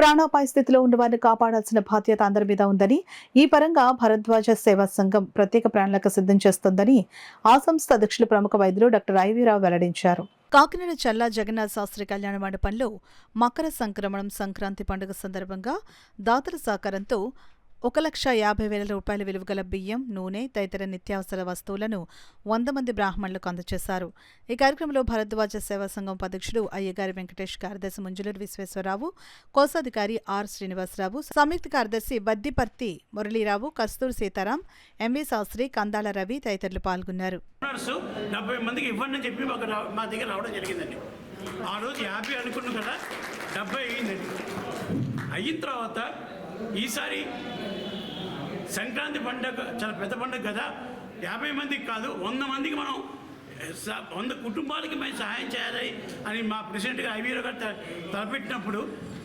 ప్రాణాపాయ స్థితిలో ఉన్న వారిని కాపాడాల్సిన బాధ్యత అందరి మీద ఉందని, ఈ పరంగా భరద్వాజ సేవా సంఘం ప్రత్యేక ప్రణాళిక సిద్ధం చేస్తోందని ఆ సంస్థ అధ్యక్షులు ప్రముఖ వైద్యులు డాక్టర్ ఐవీరావు వెల్లడించారు. కాకినాడ చల్లా జగన్నాథ్ శాస్త్రి కళ్యాణ మండపంలో మకర సంక్రమణం సంక్రాంతి పండుగ సందర్భంగా దాతల సహకారంతో 1,50,000 రూపాయల విలువగల బియ్యం, నూనె తదితర నిత్యావసర వస్తువులను 100 మంది బ్రాహ్మణులకు అందజేశారు. ఈ కార్యక్రమంలో భరద్వాజ సేవా సంఘం అధ్యక్షుడు అయ్యగారి వెంకటేష్, కార్యదర్శి ముంజలూరు విశ్వేశ్వరరావు, కోశాధికారి ఆర్ శ్రీనివాసరావు, సంయుక్త కార్యదర్శి బద్దిపర్తి మురళీరావు, కస్తూరి సీతారాం, ఎంవి శాస్త్రి, కందాల రవి తదితరులు పాల్గొన్నారు. 70 మందికి ఇవ్వండి అని చెప్పి మా దగ్గర రావడం జరిగిందండి. ఆ రోజు 50 అనుకున్నాం కదా, 70 అయ్యిందండి. అయిన తర్వాత ఈసారి సంక్రాంతి పండుగ చాలా పెద్ద పండుగ కదా, 50 మందికి కాదు 100 మందికి మనం 100 కుటుంబాలకి మేము సహాయం చేయాలి అని మా ప్రెసిడెంట్గా ఐవీరావు గారు తలపెట్టినప్పుడు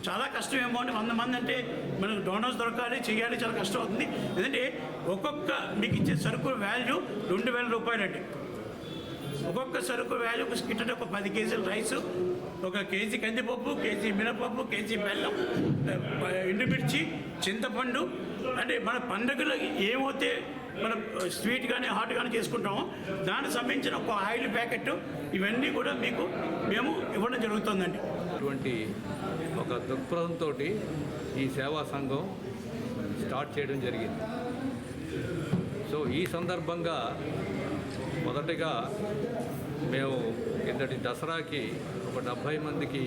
చాలా కష్టమేమో అని 100 మంది అంటే మనకు డోనర్స్ దొరకాలి, చేయాలి, చాలా కష్టం అవుతుంది. ఎందుకంటే ఒక్కొక్క మీకు ఇచ్చే సరుకు వాల్యూ 2,000 రూపాయలండి. ఒక్కొక్క సరుకు వాల్యూ కిట్ అంటే ఒక 10 కేజీల రైసు, 1 కేజీ కందిపప్పు, కేజీ మినపప్పు, కేజీ బెల్లం, ఎండుమిర్చి, చింతపండు, అంటే మన పండుగలు ఏమైతే మనం స్వీట్ కానీ హాట్ కానీ చేసుకుంటామో దానికి సంబంధించిన ఒక ఆయిల్ ప్యాకెట్, ఇవన్నీ కూడా మీకు మేము ఇవ్వడం జరుగుతుందండి. ఇటువంటి ఒక దృక్పథంతో ఈ సేవా సంఘం స్టార్ట్ చేయడం జరిగింది. సో ఈ సందర్భంగా మొదటగా మేము కిందటి దసరాకి ఒక 70 మందికి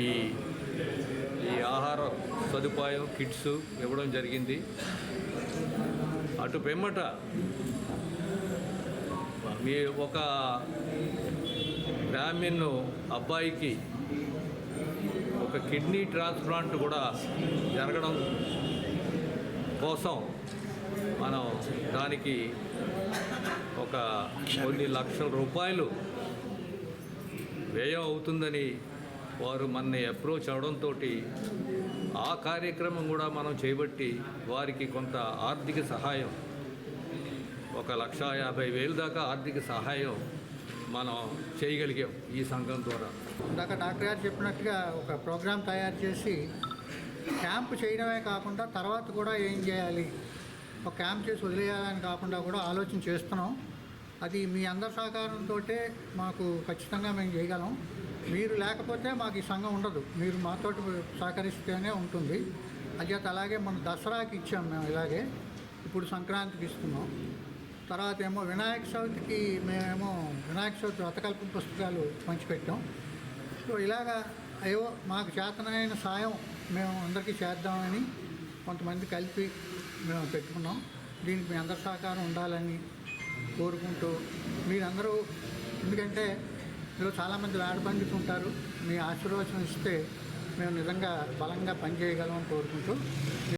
ఈ ఆహార సదుపాయం కిట్స్ ఇవ్వడం జరిగింది. అటు పిమ్మట మీ ఒక బ్రాహ్మణ్ అబ్బాయికి ఒక కిడ్నీ ట్రాన్స్ప్లాంట్ కూడా జరగడం కోసం మనం దానికి ఒక కొన్ని లక్షల రూపాయలు వ్యయం అవుతుందని వారు మనని అప్రోచ్ అవడంతో ఆ కార్యక్రమం కూడా మనం చేపట్టి వారికి కొంత ఆర్థిక సహాయం, 1,50,000 దాకా ఆర్థిక సహాయం మనం చేయగలిగాం ఈ సంఘం ద్వారా. డాక్టర్ గారు చెప్పినట్టుగా ఒక ప్రోగ్రాం తయారు చేసి క్యాంపు చేయడమే కాకుండా తర్వాత కూడా ఏం చేయాలి, ఒక క్యాంప్ చేసి వదిలేయాలని కాకుండా కూడా ఆలోచన చేస్తున్నాం. అది మీ అందరి సహకారంతో మాకు ఖచ్చితంగా మేము చేయగలం. మీరు లేకపోతే మాకు ఈ సంఘం ఉండదు, మీరు మాతో సహకరిస్తేనే ఉంటుంది. అజేత అలాగే మన దసరాకి ఇచ్చాం మేము, ఇలాగే ఇప్పుడు సంక్రాంతికి ఇస్తున్నాం. తర్వాత ఏమో వినాయక చవితికి మేమేమో వినాయక చవితి వ్రతకల్పన పుస్తకాలు పంచిపెట్టాం. సో ఇలాగా ఏవో మాకు చేతనైన సాయం మేము అందరికీ చేద్దామని కొంతమంది కలిపి మేము పెట్టుకున్నాం. దీనికి మీ అందరి సహకారం ఉండాలని కోరుకుంటూ, మీరందరూ, ఎందుకంటే మీరు చాలామంది వేడబండికి ఉంటారు, మీ ఆశీర్వచనం ఇస్తే మేము నిజంగా బలంగా పనిచేయగలమని కోరుకుంటూ